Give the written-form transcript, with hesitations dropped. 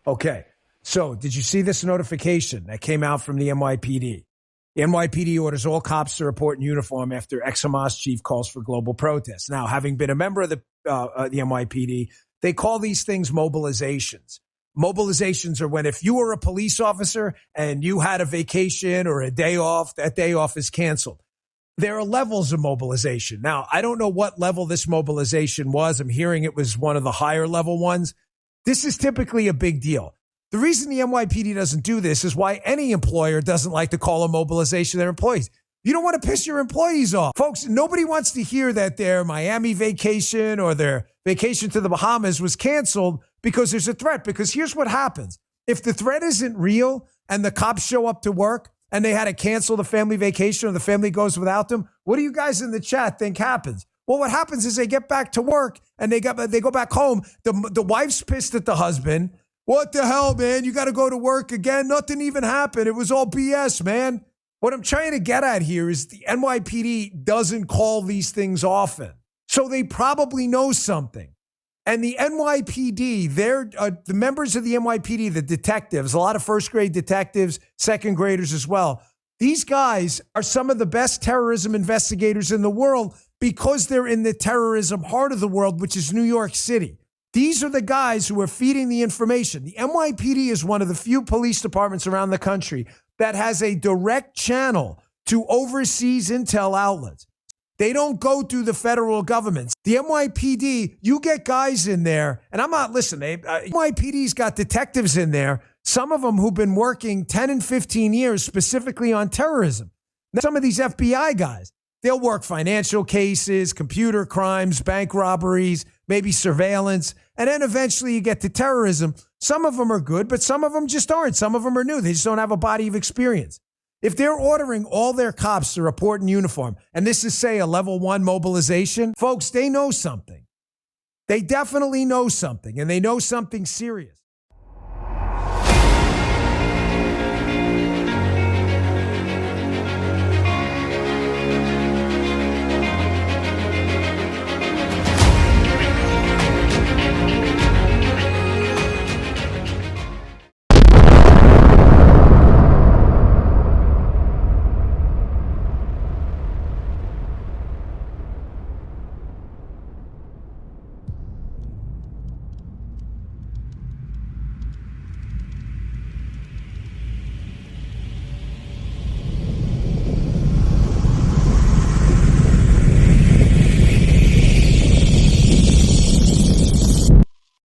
Okay. So did you see this notification that came out from the NYPD? The NYPD orders all cops to report in uniform after ex-Hamas chief calls for global protests. Now, having been a member of the NYPD, they call these things mobilizations. Mobilizations are when if you were a police officer and you had a vacation or a day off, that day off is canceled. There are levels of mobilization. Now, I don't know what level this mobilization was. I'm hearing it was one of the higher level ones. This is typically a big deal. The reason the NYPD doesn't do this is why any employer doesn't like to call a mobilization their employees. You don't want to piss your employees off. Folks, nobody wants to hear that their Miami vacation or their vacation to the Bahamas was canceled because there's a threat. Because here's what happens. If the threat isn't real and the cops show up to work and they had to cancel the family vacation or the family goes without them, what do you guys in the chat think happens? Well, what happens is they get back to work and they go back home. The wife's pissed at the husband. What the hell, man? You got to go to work again? Nothing even happened. It was all BS, man. What I'm trying to get at here is the NYPD doesn't call these things often. So they probably know something. And the NYPD, the members of the NYPD, the detectives, a lot of first grade detectives, second graders as well. These guys are some of the best terrorism investigators in the world because they're in the terrorism heart of the world, which is New York City. These are the guys who are feeding the information. The NYPD is one of the few police departments around the country that has a direct channel to overseas intel outlets. They don't go through the federal government. The NYPD, you get guys in there, and I'm not listening. NYPD's got detectives in there, some of them who've been working 10 and 15 years specifically on terrorism. Now, some of these FBI guys, they'll work financial cases, computer crimes, bank robberies, maybe surveillance, and then eventually you get to terrorism. Some of them are good, but some of them just aren't. Some of them are new. They just don't have a body of experience. If they're ordering all their cops to report in uniform, and this is, say, a level 1 mobilization, folks, they know something. They definitely know something, and they know something serious.